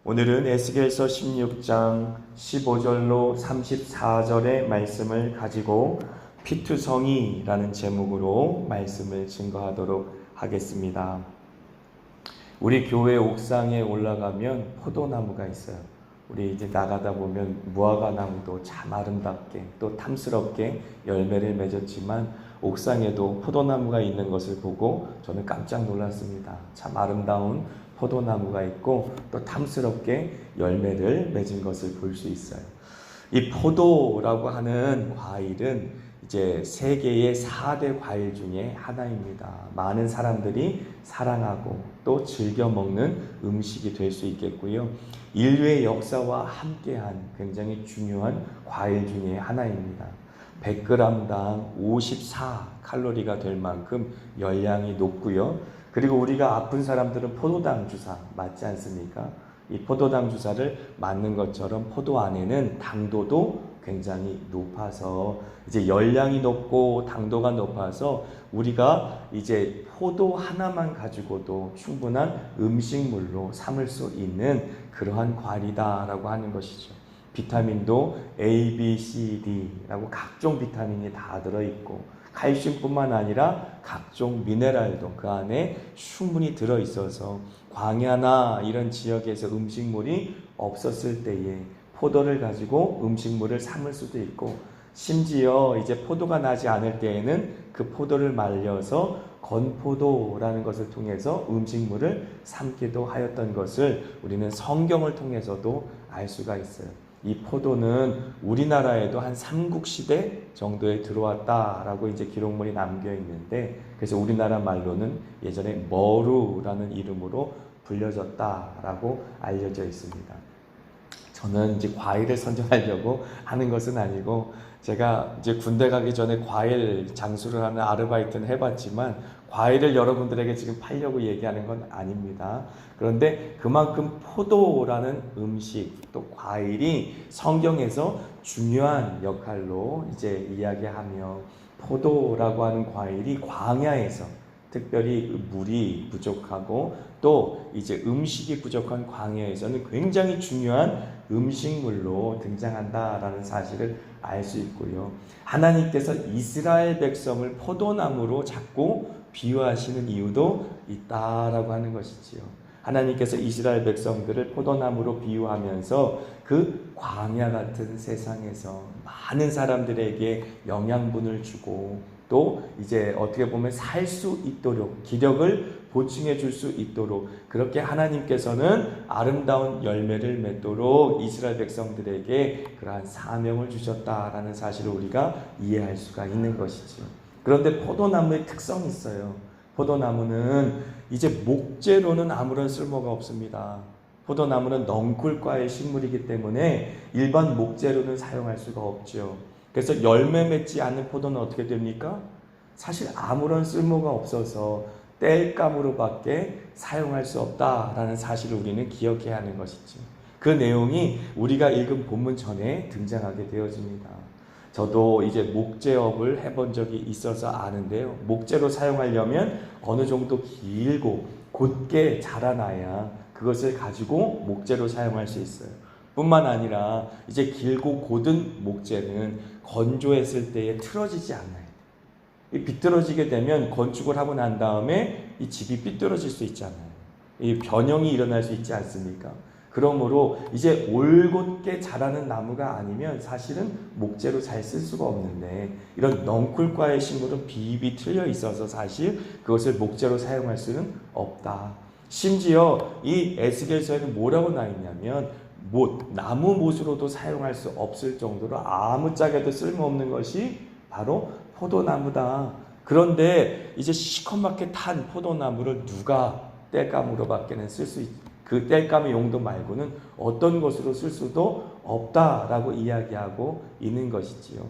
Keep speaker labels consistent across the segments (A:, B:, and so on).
A: 오늘은 에스겔서 16장 15절로 34절의 말씀을 가지고 피투성이라는 제목으로 말씀을 증거하도록 하겠습니다. 우리 교회 옥상에 올라가면 포도나무가 있어요. 우리 이제 나가다 보면 무화과나무도 참 아름답게 또 탐스럽게 열매를 맺었지만 옥상에도 포도나무가 있는 것을 보고 저는 깜짝 놀랐습니다. 참 아름다운 포도나무가 있고 또 탐스럽게 열매를 맺은 것을 볼 수 있어요. 이 포도라고 하는 과일은 이제 세계의 4대 과일 중에 하나입니다. 많은 사람들이 사랑하고 또 즐겨 먹는 음식이 될 수 있겠고요. 인류의 역사와 함께한 굉장히 중요한 과일 중에 하나입니다. 100g당 54칼로리가 될 만큼 열량이 높고요. 그리고 우리가 아픈 사람들은 포도당 주사 맞지 않습니까? 이 포도당 주사를 맞는 것처럼 포도 안에는 당도도 굉장히 높아서 이제 열량이 높고 당도가 높아서 우리가 이제 포도 하나만 가지고도 충분한 음식물로 삼을 수 있는 그러한 과일이다라고 하는 것이죠. 비타민도 A, B, C, D라고 각종 비타민이 다 들어있고 칼슘뿐만 아니라 각종 미네랄도 그 안에 충분히 들어있어서 광야나 이런 지역에서 음식물이 없었을 때에 포도를 가지고 음식물을 삼을 수도 있고 심지어 이제 포도가 나지 않을 때에는 그 포도를 말려서 건포도라는 것을 통해서 음식물을 삼기도 하였던 것을 우리는 성경을 통해서도 알 수가 있어요. 이 포도는 우리나라에도 한 삼국시대 정도에 들어왔다라고 이제 기록물이 남겨 있는데 그래서 우리나라 말로는 예전에 머루라는 이름으로 불려졌다라고 알려져 있습니다. 저는 이제 과일을 선정하려고 하는 것은 아니고 제가 이제 군대 가기 전에 과일 장수를 하는 아르바이트는 해봤지만 과일을 여러분들에게 지금 팔려고 얘기하는 건 아닙니다. 그런데 그만큼 포도라는 음식 또 과일이 성경에서 중요한 역할로 이제 이야기하며 포도라고 하는 과일이 광야에서 특별히 물이 부족하고 또 이제 음식이 부족한 광야에서는 굉장히 중요한 음식물로 등장한다라는 사실을 알 수 있고요. 하나님께서 이스라엘 백성을 포도나무로 자꾸 비유하시는 이유도 있다라고 하는 것이지요. 하나님께서 이스라엘 백성들을 포도나무로 비유하면서 그 광야 같은 세상에서 많은 사람들에게 영양분을 주고 또 이제 어떻게 보면 살 수 있도록 기력을 보충해 줄 수 있도록 그렇게 하나님께서는 아름다운 열매를 맺도록 이스라엘 백성들에게 그러한 사명을 주셨다라는 사실을 우리가 이해할 수가 있는 것이죠. 그런데 포도나무의 특성이 있어요. 포도나무는 이제 목재로는 아무런 쓸모가 없습니다. 포도나무는 넝쿨과의 식물이기 때문에 일반 목재로는 사용할 수가 없죠. 그래서 열매 맺지 않는 포도는 어떻게 됩니까? 사실 아무런 쓸모가 없어서 땔감으로밖에 사용할 수 없다라는 사실을 우리는 기억해야 하는 것이죠. 그 내용이 우리가 읽은 본문 전에 등장하게 되어집니다. 저도 이제 목재업을 해본 적이 있어서 아는데요. 목재로 사용하려면 어느 정도 길고 곧게 자라나야 그것을 가지고 목재로 사용할 수 있어요. 뿐만 아니라 이제 길고 곧은 목재는 건조했을 때에 틀어지지 않아요. 이 비뚤어지게 되면 건축을 하고 난 다음에 이 집이 삐뚤어질 수 있잖아요. 이 변형이 일어날 수 있지 않습니까? 그러므로 이제 올곧게 자라는 나무가 아니면 사실은 목재로 잘 쓸 수가 없는데 이런 넝쿨과의 식물은 비입이 틀려 있어서 사실 그것을 목재로 사용할 수는 없다. 심지어 이 에스겔서에는 뭐라고 나 있냐면 나무 못으로도 사용할 수 없을 정도로 아무짝에도 쓸모없는 것이 바로 포도나무다. 그런데 이제 시커멓게 탄 포도나무를 누가 땔감으로밖에는 쓸 수 있다. 그 땔감의 용도 말고는 어떤 것으로 쓸 수도 없다라고 이야기하고 있는 것이지요.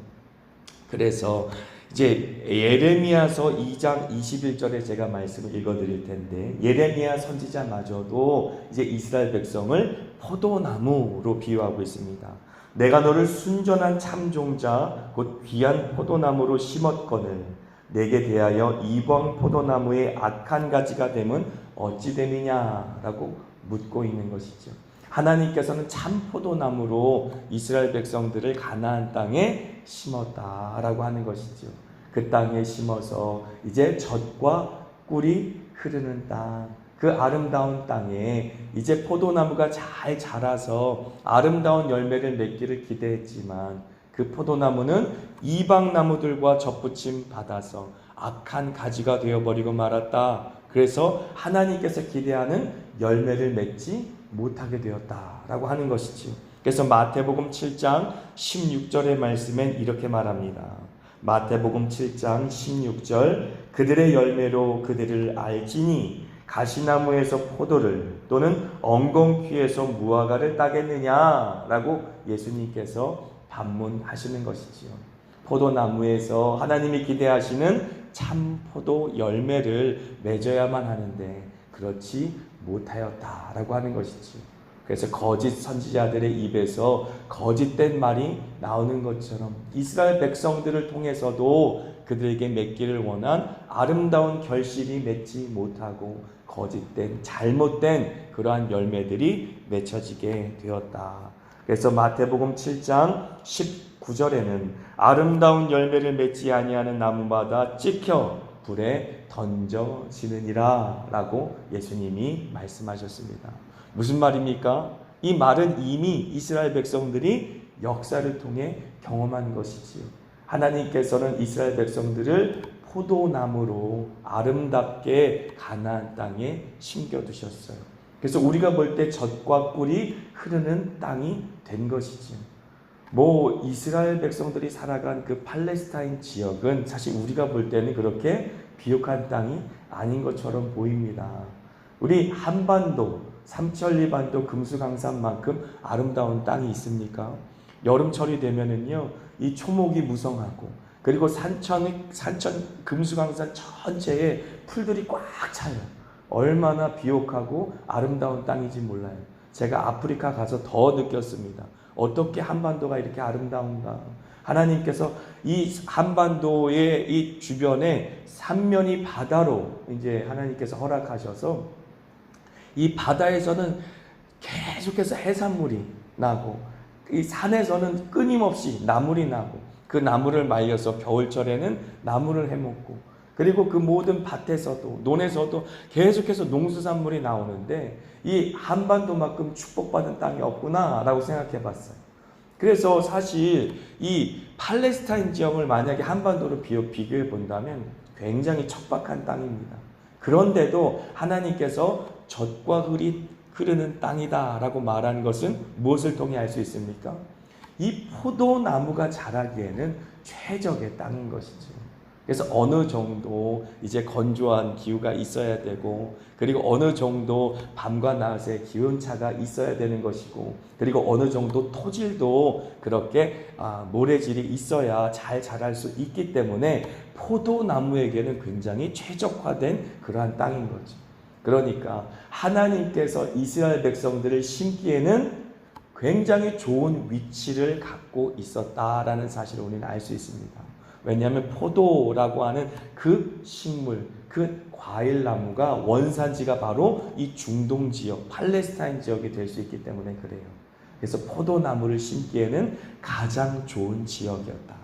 A: 그래서 이제 예레미야서 2장 21절에 제가 말씀을 읽어드릴 텐데 예레미야 선지자마저도 이제 이스라엘 백성을 포도나무로 비유하고 있습니다. 내가 너를 순전한 참종자 곧 귀한 포도나무로 심었거늘 내게 대하여 이방 포도나무의 악한 가지가 됨은 어찌 됨이냐라고 묻고 있는 것이죠. 하나님께서는 참 포도나무로 이스라엘 백성들을 가나안 땅에 심었다라고 하는 것이죠. 그 땅에 심어서 이제 젖과 꿀이 흐르는 땅, 그 아름다운 땅에 이제 포도나무가 잘 자라서 아름다운 열매를 맺기를 기대했지만 그 포도나무는 이방 나무들과 접붙임 받아서 악한 가지가 되어버리고 말았다. 그래서 하나님께서 기대하는 열매를 맺지 못하게 되었다라고 하는 것이지요. 그래서 마태복음 7장 16절의 말씀엔 이렇게 말합니다. 마태복음 7장 16절 그들의 열매로 그들을 알지니 가시나무에서 포도를 또는 엉겅퀴에서 무화과를 따겠느냐라고 예수님께서 반문하시는 것이지요. 포도나무에서 하나님이 기대하시는 참 포도 열매를 맺어야만 하는데 그렇지 못하였다라고 하는 것이지요. 그래서 거짓 선지자들의 입에서 거짓된 말이 나오는 것처럼 이스라엘 백성들을 통해서도 그들에게 맺기를 원한 아름다운 결실이 맺지 못하고 거짓된 잘못된 그러한 열매들이 맺혀지게 되었다. 그래서 마태복음 7장 19절에는 아름다운 열매를 맺지 아니하는 나무마다 찍혀 불에 던져지느니라 라고 예수님이 말씀하셨습니다. 무슨 말입니까? 이 말은 이미 이스라엘 백성들이 역사를 통해 경험한 것이지요. 하나님께서는 이스라엘 백성들을 포도나무로 아름답게 가나안 땅에 심겨두셨어요. 그래서 우리가 볼 때 젖과 꿀이 흐르는 땅이 된 것이지요. 이스라엘 백성들이 살아간 그 팔레스타인 지역은 사실 우리가 볼 때는 그렇게 비옥한 땅이 아닌 것처럼 보입니다. 우리 한반도, 삼천리반도 금수강산만큼 아름다운 땅이 있습니까? 여름철이 되면은요, 이 초목이 무성하고, 그리고 산천 금수강산 전체에 풀들이 꽉 차요. 얼마나 비옥하고 아름다운 땅인지 몰라요. 제가 아프리카 가서 더 느꼈습니다. 어떻게 한반도가 이렇게 아름다운가? 하나님께서 이 한반도의 이 주변에 삼면이 바다로 이제 하나님께서 허락하셔서 이 바다에서는 계속해서 해산물이 나고 이 산에서는 끊임없이 나물이 나고 그 나물을 말려서 겨울철에는 나물을 해먹고 그리고 그 모든 밭에서도 논에서도 계속해서 농수산물이 나오는데 이 한반도만큼 축복받은 땅이 없구나라고 생각해 봤어요. 그래서 사실 이 팔레스타인 지역을 만약에 한반도로 비교해 본다면 굉장히 척박한 땅입니다. 그런데도 하나님께서 젖과 꿀이 흐르는 땅이다 라고 말하는 것은 무엇을 통해 알 수 있습니까? 이 포도나무가 자라기에는 최적의 땅인 것이죠. 그래서 어느 정도 이제 건조한 기후가 있어야 되고 그리고 어느 정도 밤과 낮의 기온차가 있어야 되는 것이고 그리고 어느 정도 토질도 그렇게 모래질이 있어야 잘 자랄 수 있기 때문에 포도나무에게는 굉장히 최적화된 그러한 땅인 거죠. 그러니까 하나님께서 이스라엘 백성들을 심기에는 굉장히 좋은 위치를 갖고 있었다라는 사실을 우리는 알 수 있습니다. 왜냐하면 포도라고 하는 그 식물, 그 과일나무가 원산지가 바로 이 중동 지역, 팔레스타인 지역이 될 수 있기 때문에 그래요. 그래서 포도나무를 심기에는 가장 좋은 지역이었다.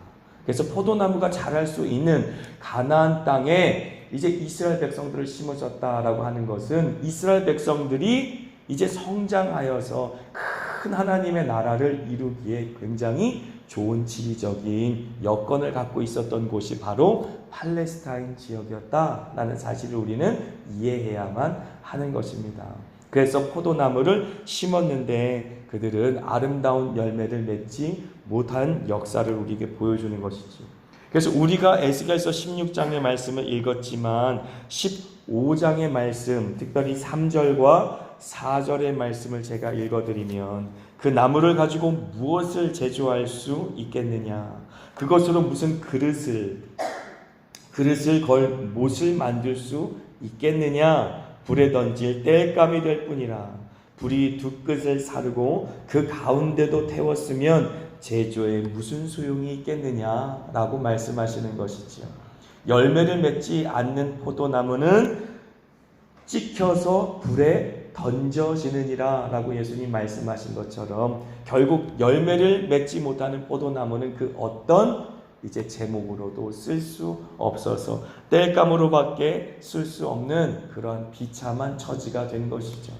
A: 그래서 포도나무가 자랄 수 있는 가나안 땅에 이제 이스라엘 백성들을 심으셨다라고 하는 것은 이스라엘 백성들이 이제 성장하여서 큰 하나님의 나라를 이루기에 굉장히 좋은 지리적인 여건을 갖고 있었던 곳이 바로 팔레스타인 지역이었다라는 사실을 우리는 이해해야만 하는 것입니다. 그래서 포도나무를 심었는데 그들은 아름다운 열매를 맺지 못한 역사를 우리에게 보여주는 것이죠. 그래서 우리가 에스겔서 16장의 말씀을 읽었지만 15장의 말씀, 특별히 3절과 4절의 말씀을 제가 읽어드리면 그 나무를 가지고 무엇을 제조할 수 있겠느냐? 그것으로 무슨 그릇을 걸 못을 만들 수 있겠느냐? 불에 던질 땔감이 될 뿐이라. 불이 두 끝을 사르고 그 가운데도 태웠으면 제조에 무슨 소용이 있겠느냐라고 말씀하시는 것이지요. 열매를 맺지 않는 포도나무는 찍혀서 불에 던져지느니라 라고 예수님 말씀하신 것처럼 결국 열매를 맺지 못하는 포도나무는 그 어떤 이제 제목으로도 쓸 수 없어서 땔감으로밖에 쓸 수 없는 그런 비참한 처지가 된 것이죠.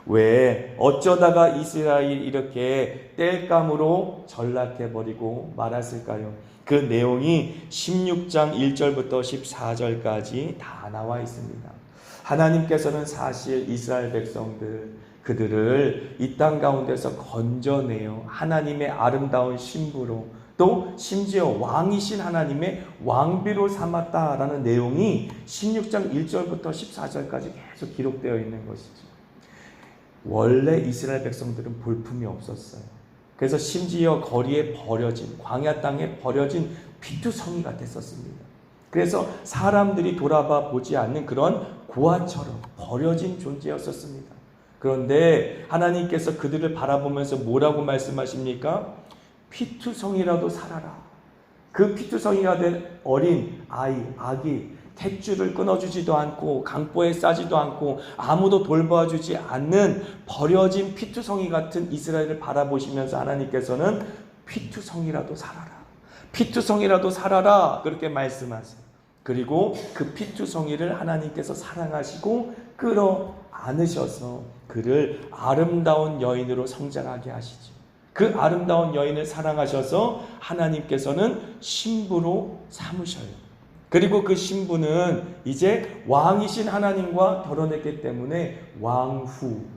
A: 왜 어쩌다가 이스라엘이 이렇게 땔감으로 전락해버리고 말았을까요? 그 내용이 16장 1절부터 14절까지 다 나와 있습니다. 하나님께서는 사실 이스라엘 백성들 그들을 이 땅 가운데서 건져내어 하나님의 아름다운 신부로 또 심지어 왕이신 하나님의 왕비로 삼았다라는 내용이 16장 1절부터 14절까지 계속 기록되어 있는 것이죠. 원래 이스라엘 백성들은 볼품이 없었어요. 그래서 심지어 거리에 버려진, 광야 땅에 버려진 피투성이 같았었습니다. 그래서 사람들이 돌아봐 보지 않는 그런 고아처럼 버려진 존재였었습니다. 그런데 하나님께서 그들을 바라보면서 뭐라고 말씀하십니까? 피투성이라도 살아라. 그 피투성이가 된 어린 아기 탯줄을 끊어주지도 않고 강보에 싸지도 않고 아무도 돌봐주지 않는 버려진 피투성이 같은 이스라엘을 바라보시면서 하나님께서는 피투성이라도 살아라. 피투성이라도 살아라. 그렇게 말씀하세요. 그리고 그 피투성이를 하나님께서 사랑하시고 끌어안으셔서 그를 아름다운 여인으로 성장하게 하시죠. 그 아름다운 여인을 사랑하셔서 하나님께서는 신부로 삼으셔요. 그리고 그 신부는 이제 왕이신 하나님과 결혼했기 때문에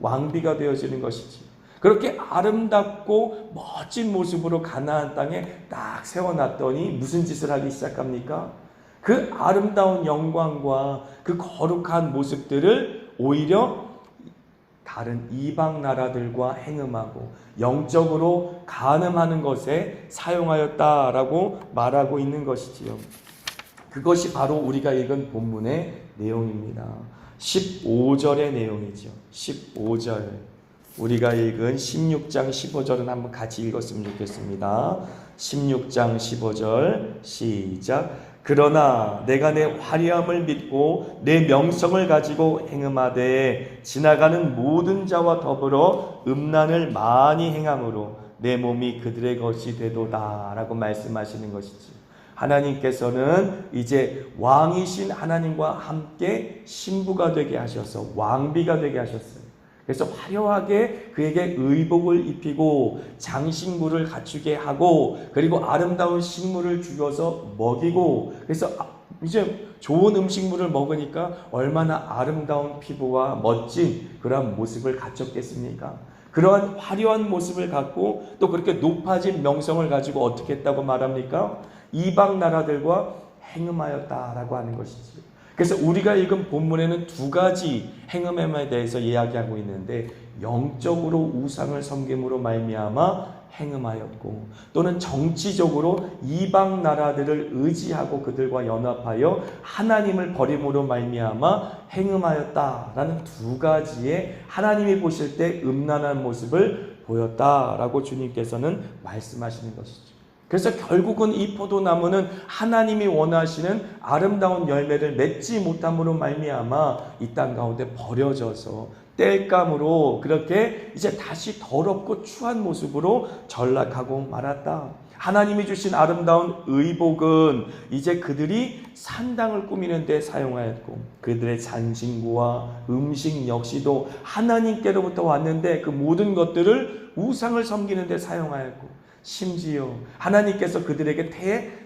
A: 왕비가 되어지는 것이지. 그렇게 아름답고 멋진 모습으로 가나안 땅에 딱 세워놨더니 무슨 짓을 하기 시작합니까? 그 아름다운 영광과 그 거룩한 모습들을 오히려 다른 이방 나라들과 행음하고 영적으로 간음하는 것에 사용하였다라고 말하고 있는 것이지요. 그것이 바로 우리가 읽은 본문의 내용입니다. 15절의 내용이죠. 15절. 우리가 읽은 16장 15절은 한번 같이 읽었으면 좋겠습니다. 16장 15절 시작. 그러나 내가 내 화려함을 믿고 내 명성을 가지고 행음하되 지나가는 모든 자와 더불어 음란을 많이 행함으로 내 몸이 그들의 것이 되도다 라고 말씀하시는 것이지. 하나님께서는 이제 왕이신 하나님과 함께 신부가 되게 하셔서 왕비가 되게 하셨어요. 그래서 화려하게 그에게 의복을 입히고 장신구를 갖추게 하고 그리고 아름다운 식물을 주어서 먹이고 그래서 이제 좋은 음식물을 먹으니까 얼마나 아름다운 피부와 멋진 그러한 모습을 갖췄겠습니까? 그러한 화려한 모습을 갖고 또 그렇게 높아진 명성을 가지고 어떻게 했다고 말합니까? 이방 나라들과 행음하였다라고 하는 것이지. 그래서 우리가 읽은 본문에는 두 가지 행음에 대해서 이야기하고 있는데 영적으로 우상을 섬김으로 말미암아 행음하였고 또는 정치적으로 이방 나라들을 의지하고 그들과 연합하여 하나님을 버림으로 말미암아 행음하였다라는 두 가지의 하나님이 보실 때 음란한 모습을 보였다라고 주님께서는 말씀하시는 것이죠. 그래서 결국은 이 포도나무는 하나님이 원하시는 아름다운 열매를 맺지 못함으로 말미암아 이 땅 가운데 버려져서 땔감으로 그렇게 이제 다시 더럽고 추한 모습으로 전락하고 말았다. 하나님이 주신 아름다운 의복은 이제 그들이 산당을 꾸미는 데 사용하였고 그들의 잔신구와 음식 역시도 하나님께로부터 왔는데 그 모든 것들을 우상을 섬기는 데 사용하였고 심지어 하나님께서 그들에게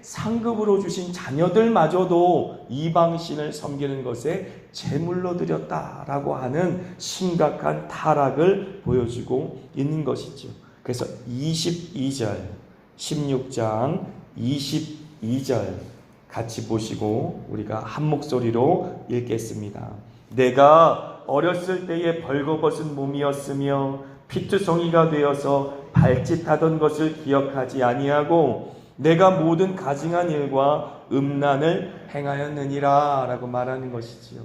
A: 상급으로 주신 자녀들마저도 이방신을 섬기는 것에 제물로 드렸다라고 하는 심각한 타락을 보여주고 있는 것이죠. 그래서 22절 16장 22절 같이 보시고 우리가 한 목소리로 읽겠습니다. 내가 어렸을 때에 벌거벗은 몸이었으며 피투성이가 되어서 발짓하던 것을 기억하지 아니하고 내가 모든 가증한 일과 음란을 행하였느니라 라고 말하는 것이지요.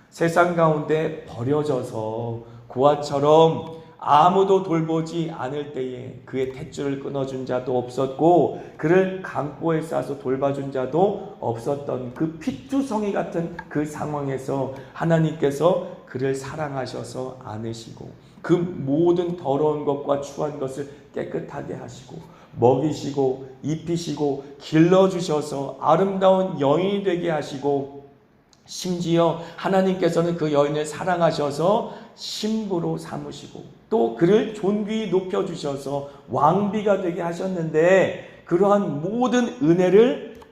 A: 세상 가운데 버려져서 고아처럼 아무도 돌보지 않을 때에 그의 탯줄을 끊어준 자도 없었고 그를 강보에 싸서 돌봐준 자도 없었던 그 피투성이 같은 그 상황에서 하나님께서 그를 사랑하셔서 안으시고 그 모든 더러운 것과 추한 것을 깨끗하게 하시고 먹이시고 입히시고 길러주셔서 아름다운 여인이 되게 하시고 심지어 하나님께서는 그 여인을 사랑하셔서 신부로 삼으시고 또 그를 존귀히 높여주셔서 왕비가 되게 하셨는데 그러한 모든 은혜를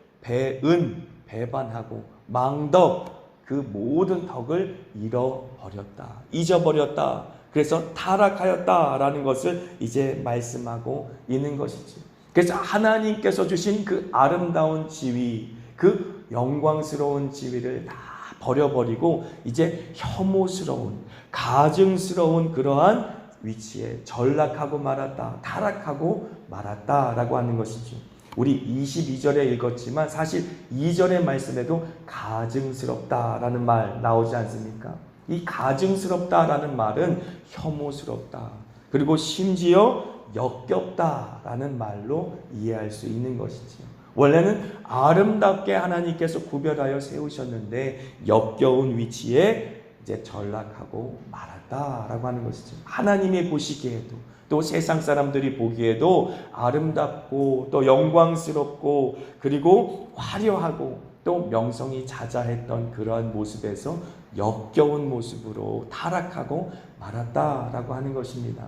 A: 배반하고 망덕 그 모든 덕을 잊어버렸다. 그래서 타락하였다라는 것을 이제 말씀하고 있는 것이지. 그래서 하나님께서 주신 그 아름다운 지위, 그 영광스러운 지위를 다 버려버리고 이제 혐오스러운, 가증스러운 그러한 위치에 전락하고 말았다, 타락하고 말았다라고 하는 것이죠. 우리 22절에 읽었지만 사실 2절의 말씀에도 가증스럽다라는 말 나오지 않습니까? 이 가증스럽다라는 말은 혐오스럽다. 그리고 심지어 역겹다라는 말로 이해할 수 있는 것이지요. 원래는 아름답게 하나님께서 구별하여 세우셨는데 역겨운 위치에 이제 전락하고 말았다라고 하는 것이죠. 하나님이 보시기에도 또 세상 사람들이 보기에도 아름답고 또 영광스럽고 그리고 화려하고 또 명성이 자자했던 그러한 모습에서 역겨운 모습으로 타락하고 말았다라고 하는 것입니다.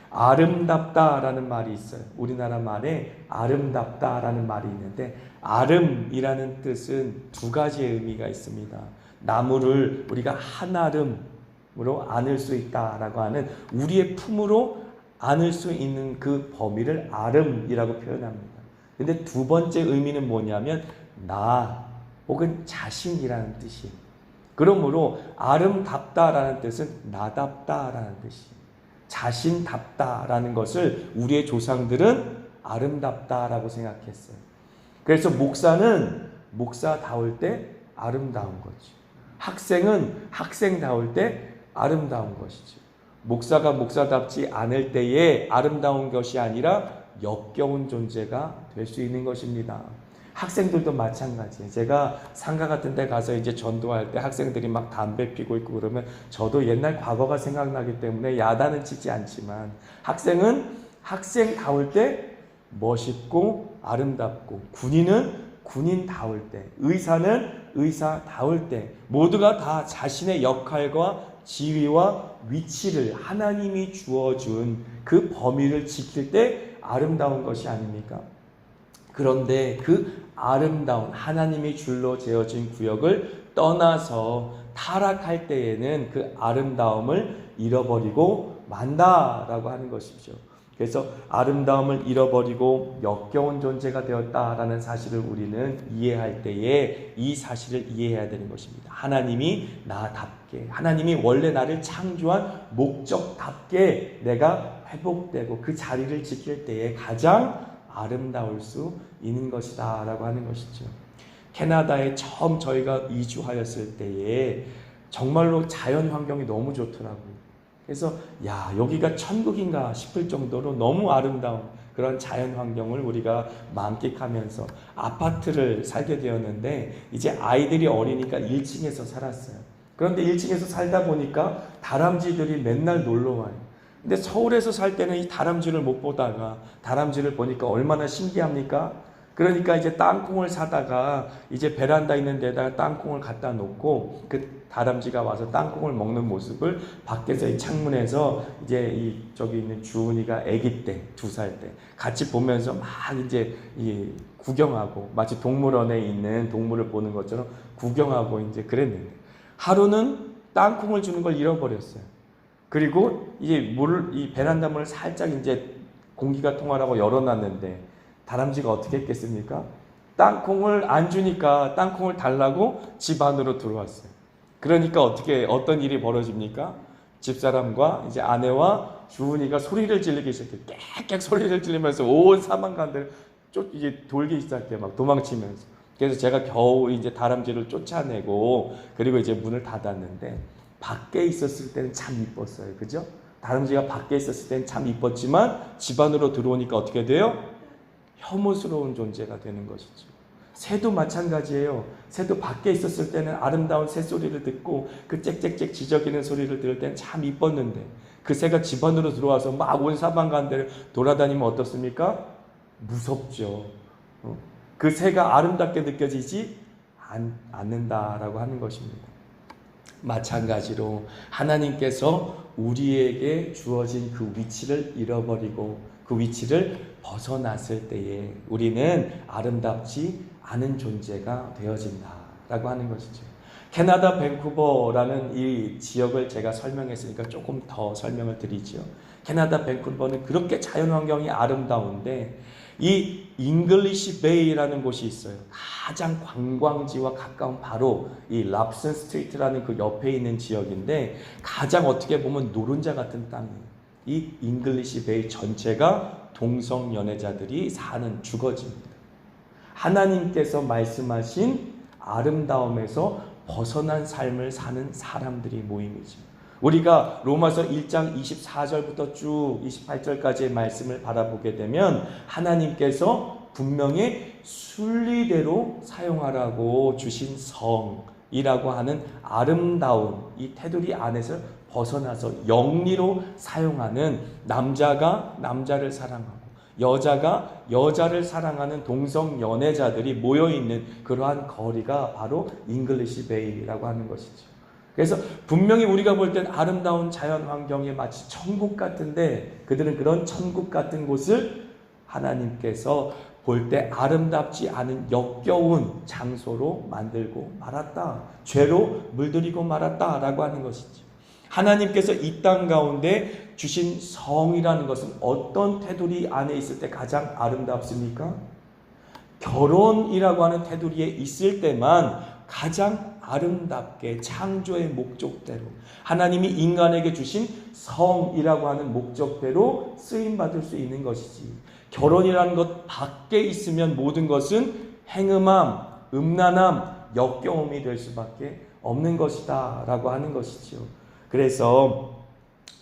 A: 아름답다라는 말이 있어요. 우리나라 말에 아름답다라는 말이 있는데 아름이라는 뜻은 두 가지의 의미가 있습니다. 나무를 우리가 한아름으로 안을 수 있다라고 하는 우리의 품으로 안을 수 있는 그 범위를 아름이라고 표현합니다. 근데 두 번째 의미는 뭐냐면 나 혹은 자신이라는 뜻이에요. 그러므로 아름답다라는 뜻은 나답다라는 뜻이에요. 자신답다라는 것을 우리의 조상들은 아름답다라고 생각했어요. 그래서 목사는 목사다울 때 아름다운 거죠. 학생은 학생다울 때 아름다운 것이죠. 목사가 목사답지 않을 때에 아름다운 것이 아니라 역겨운 존재가 될 수 있는 것입니다. 학생들도 마찬가지예요. 제가 상가 같은 데 가서 이제 전도할 때 학생들이 막 담배 피고 있고 그러면 저도 옛날 과거가 생각나기 때문에 야단은 치지 않지만 학생은 학생다울 때 멋있고 아름답고 군인은 군인다울 때 의사는 의사다울 때 모두가 다 자신의 역할과 지위와 위치를 하나님이 주어준 그 범위를 지킬 때 아름다운 것이 아닙니까? 그런데 그 아름다운 하나님이 줄로 재어진 구역을 떠나서 타락할 때에는 그 아름다움을 잃어버리고 만다라고 하는 것이죠. 그래서 아름다움을 잃어버리고 역겨운 존재가 되었다라는 사실을 우리는 이해할 때에 이 사실을 이해해야 되는 것입니다. 하나님이 나답게, 하나님이 원래 나를 창조한 목적답게 내가 회복되고 그 자리를 지킬 때에 가장 아름다울 수 있는 것이다 라고 하는 것이죠. 캐나다에 처음 저희가 이주하였을 때에 정말로 자연 환경이 너무 좋더라고요. 그래서 여기가 천국인가 싶을 정도로 너무 아름다운 그런 자연 환경을 우리가 만끽하면서 아파트를 살게 되었는데 이제 아이들이 어리니까 1층에서 살았어요. 그런데 1층에서 살다 보니까 다람쥐들이 맨날 놀러 와요. 근데 서울에서 살 때는 이 다람쥐를 못 보다가 다람쥐를 보니까 얼마나 신기합니까? 그러니까 이제 땅콩을 사다가 이제 베란다 있는 데다가 땅콩을 갖다 놓고 그 다람쥐가 와서 땅콩을 먹는 모습을 밖에서 이 창문에서 이제 저기 있는 주은이가 아기 때 2살 때 같이 보면서 막 이제 구경하고 마치 동물원에 있는 동물을 보는 것처럼 구경하고 이제 그랬는데 하루는 땅콩을 주는 걸 잃어버렸어요. 그리고 이 베란다 문을 살짝 이제 공기가 통하라고 열어놨는데 다람쥐가 어떻게 했겠습니까? 땅콩을 안 주니까 땅콩을 달라고 집 안으로 들어왔어요. 그러니까 어떤 일이 벌어집니까? 집사람과 이제 아내와 주은이가 소리를 지르기 시작해요. 깨깨 소리를 지르면서 온 사방간들 이제 돌기 시작해요. 막 도망치면서. 그래서 제가 겨우 이제 다람쥐를 쫓아내고 그리고 이제 문을 닫았는데 밖에 있었을 때는 참 이뻤어요. 그죠? 다람쥐가 밖에 있었을 때는 참 이뻤지만 집 안으로 들어오니까 어떻게 돼요? 혐오스러운 존재가 되는 것이죠. 새도 마찬가지예요. 새도 밖에 있었을 때는 아름다운 새 소리를 듣고 그 짹짹짹 지저귀는 소리를 들을 때는 참 이뻤는데 그 새가 집 안으로 들어와서 막 온 사방가운데를 돌아다니면 어떻습니까? 무섭죠. 그 새가 아름답게 느껴지지 않는다라고 하는 것입니다. 마찬가지로 하나님께서 우리에게 주어진 그 위치를 잃어버리고 그 위치를 벗어났을 때에 우리는 아름답지 않은 존재가 되어진다라고 하는 것이죠. 캐나다 밴쿠버라는 이 지역을 제가 설명했으니까 조금 더 설명을 드리죠. 캐나다 밴쿠버는 그렇게 자연환경이 아름다운데 이 잉글리시 베이라는 곳이 있어요. 가장 관광지와 가까운 바로 이 랍슨 스트리트라는 그 옆에 있는 지역인데 가장 어떻게 보면 노른자 같은 땅이에요. 이 잉글리시 베이 전체가 동성 연애자들이 사는 주거지입니다. 하나님께서 말씀하신 아름다움에서 벗어난 삶을 사는 사람들이 모임이죠. 우리가 로마서 1장 24절부터 쭉 28절까지의 말씀을 바라보게 되면 하나님께서 분명히 순리대로 사용하라고 주신 성이라고 하는 아름다운 이 테두리 안에서 벗어나서 영리로 사용하는 남자가 남자를 사랑하고 여자가 여자를 사랑하는 동성 연애자들이 모여있는 그러한 거리가 바로 잉글리시 베이라고 하는 것이죠. 그래서 분명히 우리가 볼 땐 아름다운 자연 환경이 마치 천국 같은데 그들은 그런 천국 같은 곳을 하나님께서 볼 때 아름답지 않은 역겨운 장소로 만들고 말았다. 죄로 물들이고 말았다라고 하는 것이죠. 하나님께서 이 땅 가운데 주신 성이라는 것은 어떤 테두리 안에 있을 때 가장 아름답습니까? 결혼이라고 하는 테두리에 있을 때만 가장 아름답게 창조의 목적대로 하나님이 인간에게 주신 성이라고 하는 목적대로 쓰임받을 수 있는 것이지 결혼이라는 것 밖에 있으면 모든 것은 행음함, 음란함, 역겨움이 될 수밖에 없는 것이다 라고 하는 것이죠. 그래서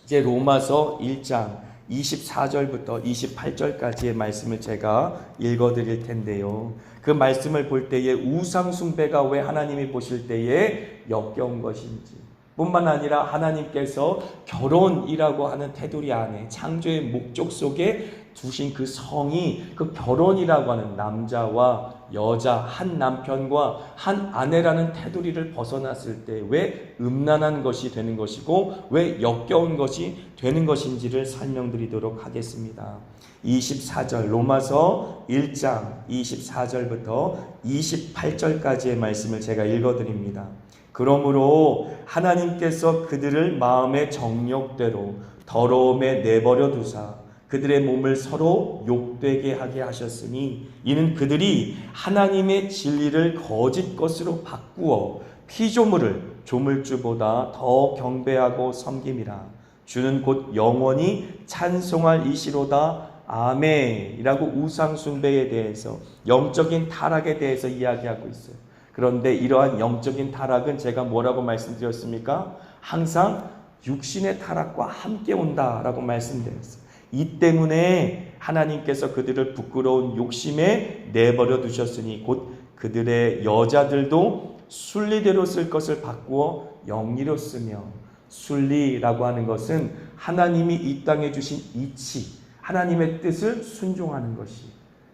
A: 이제 로마서 1장 24절부터 28절까지의 말씀을 제가 읽어드릴 텐데요. 그 말씀을 볼 때에 우상 숭배가 왜 하나님이 보실 때에 역겨운 것인지 뿐만 아니라 하나님께서 결혼이라고 하는 테두리 안에 창조의 목적 속에 두신 그 성이 그 결혼이라고 하는 남자와 여자 한 남편과 한 아내라는 테두리를 벗어났을 때 왜 음란한 것이 되는 것이고 왜 역겨운 것이 되는 것인지를 설명드리도록 하겠습니다. 24절 로마서 1장 24절부터 28절까지의 말씀을 제가 읽어드립니다. 그러므로 하나님께서 그들을 마음의 정욕대로 더러움에 내버려 두사 그들의 몸을 서로 욕되게 하게 하셨으니 이는 그들이 하나님의 진리를 거짓 것으로 바꾸어 피조물을 조물주보다 더 경배하고 섬김이라. 주는 곧 영원히 찬송할 이시로다. 아멘이라고 우상 숭배에 대해서 영적인 타락에 대해서 이야기하고 있어요. 그런데 이러한 영적인 타락은 제가 뭐라고 말씀드렸습니까? 항상 육신의 타락과 함께 온다라고 말씀드렸어요. 이 때문에 하나님께서 그들을 부끄러운 욕심에 내버려 두셨으니 곧 그들의 여자들도 순리대로 쓸 것을 바꾸어 영리로 쓰며 순리라고 하는 것은 하나님이 이 땅에 주신 이치 하나님의 뜻을 순종하는 것이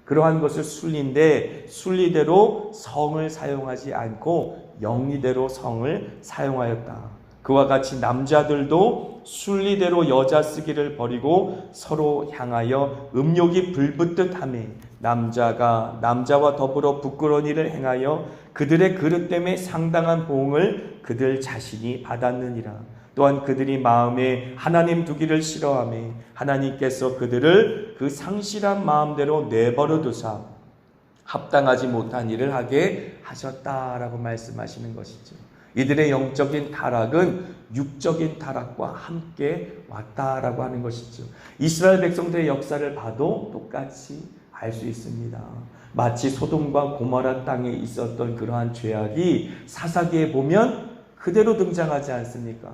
A: 그러한 것을 순리인데 순리대로 성을 사용하지 않고 영리대로 성을 사용하였다. 그와 같이 남자들도 순리대로 여자 쓰기를 버리고 서로 향하여 음욕이 불붙듯 하매 남자가 남자와 더불어 부끄러운 일을 행하여 그들의 그릇 때문에 상당한 보응을 그들 자신이 받았느니라. 또한 그들이 마음에 하나님 두기를 싫어하며 하나님께서 그들을 그 상실한 마음대로 내버려 두사 합당하지 못한 일을 하게 하셨다라고 말씀하시는 것이죠. 이들의 영적인 타락은 육적인 타락과 함께 왔다라고 하는 것이죠. 이스라엘 백성들의 역사를 봐도 똑같이 알 수 있습니다. 마치 소돔과 고모라 땅에 있었던 그러한 죄악이 사사기에 보면 그대로 등장하지 않습니까?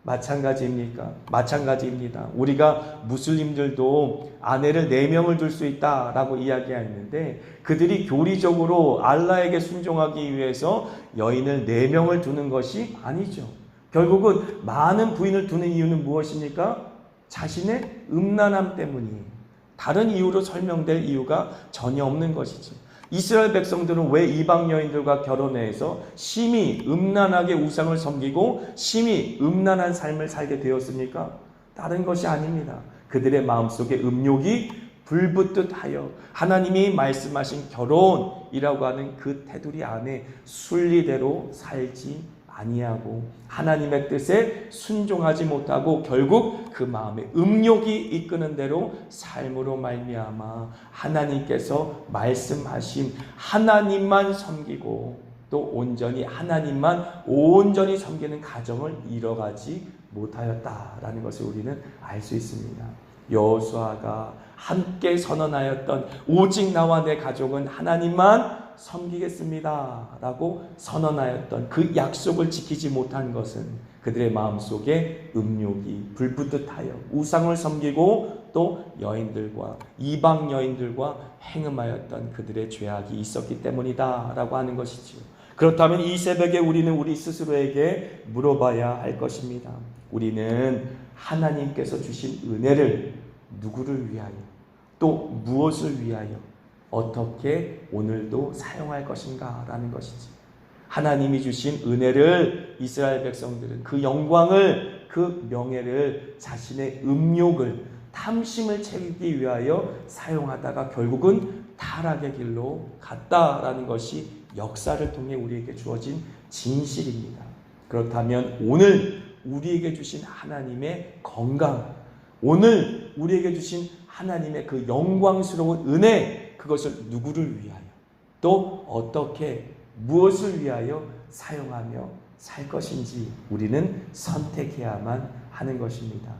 A: 마찬가지입니까? 마찬가지입니다. 우리가 무슬림들도 아내를 4명을 둘 수 있다라고 이야기했는데 그들이 교리적으로 알라에게 순종하기 위해서 여인을 4명을 두는 것이 아니죠. 결국은 많은 부인을 두는 이유는 무엇입니까? 자신의 음란함 때문이에요. 다른 이유로 설명될 이유가 전혀 없는 것이죠. 이스라엘 백성들은 왜 이방 여인들과 결혼해서 심히 음란하게 우상을 섬기고 심히 음란한 삶을 살게 되었습니까? 다른 것이 아닙니다. 그들의 마음속에 음욕이 불붙듯 하여 하나님이 말씀하신 결혼이라고 하는 그 테두리 안에 순리대로 살지 아니하고 하나님의 뜻에 순종하지 못하고 결국 그 마음에 음욕이 이끄는 대로 삶으로 말미암아 하나님께서 말씀하신 하나님만 섬기고 또 온전히 하나님만 온전히 섬기는 가정을 이뤄가지 못하였다라는 것을 우리는 알 수 있습니다. 여호수아가 함께 선언하였던 오직 나와 내 가족은 하나님만 섬기겠습니다 라고 선언하였던 그 약속을 지키지 못한 것은 그들의 마음속에 음욕이 불붙듯 하여 우상을 섬기고 또 여인들과 이방 여인들과 행음하였던 그들의 죄악이 있었기 때문이다 라고 하는 것이지요. 그렇다면 이 새벽에 우리는 우리 스스로에게 물어봐야 할 것입니다. 우리는 하나님께서 주신 은혜를 누구를 위하여 또 무엇을 위하여 어떻게 오늘도 사용할 것인가 라는 것이지. 하나님이 주신 은혜를 이스라엘 백성들은 그 영광을 그 명예를 자신의 음욕을 탐심을 채우기 위하여 사용하다가 결국은 타락의 길로 갔다라는 것이 역사를 통해 우리에게 주어진 진실입니다. 그렇다면 오늘 우리에게 주신 하나님의 건강, 오늘 우리에게 주신 하나님의 그 영광스러운 은혜, 그것을 누구를 위하여 또 어떻게 무엇을 위하여 사용하며 살 것인지 우리는 선택해야만 하는 것입니다.